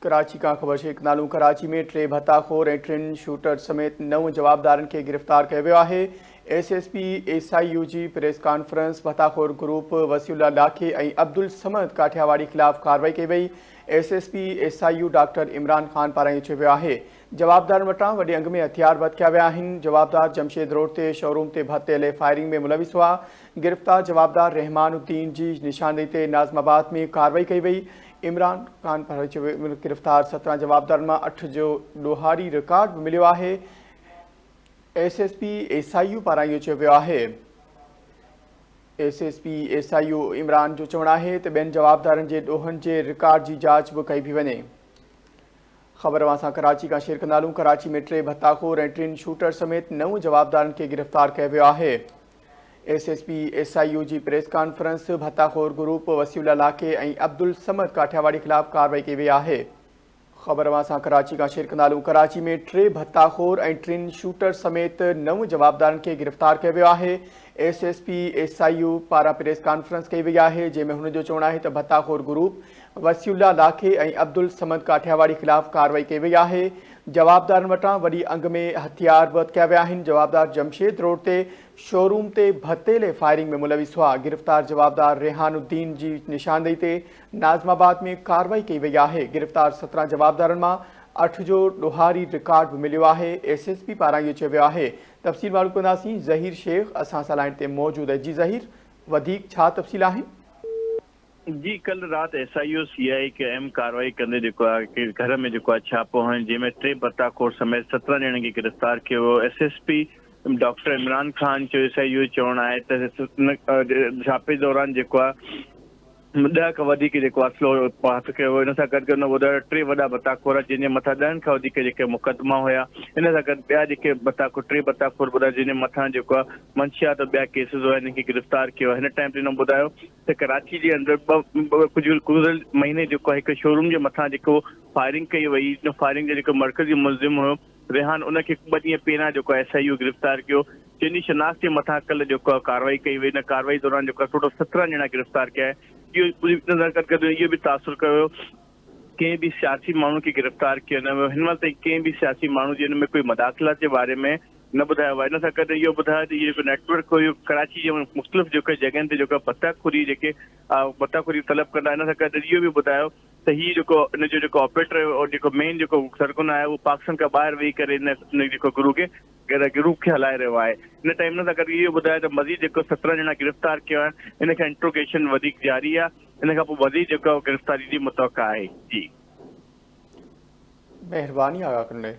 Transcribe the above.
कराची का ख़बर शेख नालू कराची में 3 भत्ताखोर ऐं 3 शूटर समेत 9 जवाबदारनि खे गिरफ़्तार कयो वियो आहे। SSP SIU जी प्रेस कॉन्फ्रेंस भत्ताखोर ग्रुप वसीउल्ला लाखे ऐं अब्दुल समद काठियावाड़ी ख़िलाफ़ कार्रवाई कई वई। SSP SIU doctor Imran Khan पारां चयो वियो आहे। जवाबदारनि वटां वॾे अंग में हथियार बरामद कया विया आहिनि। जवाबदार जमशेद रोड ते शोरूम ते भत्ते फायरिंग में मुलविस हुआ। गिरफ़्तार जवाबदार रहमानुद्दीन जी निशानदेही ते नाज़माबाद में कार्रवाई कई वई। इमरान खान पारां गिरफ़्तार 17 जवाबदारनि मां 8 जो ॾोहारी रिकॉर्ड बि मिलियो आहे। SSP SIU पारां इहो चयो वियो आहे। SSP SIU इमरान जो चवणु आहे त ॿियनि जवाबदारनि जे ॾोहनि जे रिकॉर्ड जी जांच बि कई पई वञे। ख़बर असां कराची खां शेयर कंदा हलूं। कराची में 3 भत्ताखोर ऐं 3 शूटर समेत 9 जवाबदारनि खे गिरफ़्तार कयो वियो आहे। SSP SIU जी प्रेस कॉन्फ्रेंस भत्ताखोर ग्रुप वसीउल्ला लाखे ऐं अब्दुल समद काठियावाड़ी ख़िलाफ़ कार्रवाई कई वई आहे। ख़बर असां कराची खां शेयर कंदा हलूं। कराची में 3 भत्ताखोर ऐं 3 शूटर समेत 9 जवाबदारनि खे गिरफ़्तार कयो वियो आहे। SSP SIU पारां प्रेस कॉन्फ्रेंस कई वई आहे, जंहिंमें हुन जो चवणु आहे त भत्ताखोर ग्रुप वसीउल्ला लाखे ऐं अब्दुल समद काठियावाड़ी ख़िलाफ़ कार्रवाई कई वई आहे। जवाबदारनि वटां वॾी अंग में हथियार बरामद कया विया आहिनि। जवाबदार जमशेद रोड ते शोरूम ते भत्ते फायरिंग में मुलविस हुआ। गिरफ़्तार जवाबदार रेहानुद्दीन जी निशानदेही ते नाज़माबाद में कार्रवाई कई वई आहे। गिरफ़्तार 17 जवाबदारनि मां 8 जो ॾोहारी रिकॉर्ड बि मिलियो आहे। SSP पारां इहो चयो वियो आहे। तफ़सील मालूम कंदासीं। ज़हीर शेख असां सां लाइन ते मौजूदु आहे। जी ज़हीर, वधीक छा तफ़सील आहिनि? जी, कल रात SIU CI के अहम कार्रवाई कंदे घर में छापो हण जंहिंमें 3 भत्ताखोर समेत 17 ॼणनि खे गिरफ़्तार कियो वियो। SSP डॉक्टर इमरान खान जो SIU जो चवणु आहे त छापे दौरान 10 खां वधीक असलो हथु कयो वियो। इन सां गॾु हुन ॿुधायो 3 वॾा भत्ताखोर जंहिंजे मथां 10 खां वधीक मुक़दमा हुया। इन सां गॾु ॿिया भत्ताखोर 3 भत्ताखोर ॿुधायो जंहिंजे मथां मंशियात ॿिया केसिस हुआ, हिन खे गिरफ़्तार कयो। हिन टाइम ते हिन ॿुधायो त कराची जे अंदरि कुझु गुज़िरियल महीने हिकु शोरूम जे मथां फायरिंग कई वई। फायरिंग जो मरकज़ी मुलज़िम हुयो रेहान, उनखे 2 ॾींहं पहिरियां SIU गिरफ़्तार कयो। जंहिंजी शनाख़्त जे मथां कल्ह कार्रवाई कई वई। इन कार्रवाई दौरान टोटल 17 ॼणा गिरफ़्तार कया। इहो बि तासुर कयो कंहिं बि सियासी माण्हू खे गिरफ़्तार कयो न वियो। हिन महिल ताईं कंहिं बि सियासी माण्हू जे हिन में कोई मदाख़लत जे बारे में न ॿुधायो आहे। इन सां गॾु इहो ॿुधायो त इहो नेटवर्क हुयो कराची जे मुख़्तलिफ़ जॻहियुनि ते भत्ताखोरी तलब कंदा। इन सां गॾु इहो बि ॿुधायो त हीउ इन जो ऑपरेटर और मेन सरगुना आहे उहो पाकिस्तान खां ॿाहिरि वेही करे इन ग्रुप खे हलाए रहियो आहे। इन टाइम सां गॾु इहो ॿुधायो त मज़ीद 17 ॼणा गिरफ़्तार कयो आहे। इन खां इंट्रोगेशन वधीक जारी आहे। इन खां पोइ वधीक गिरफ़्तारी जी मुतवक़ा आहे। जी, महिरबानी आगा कंदे।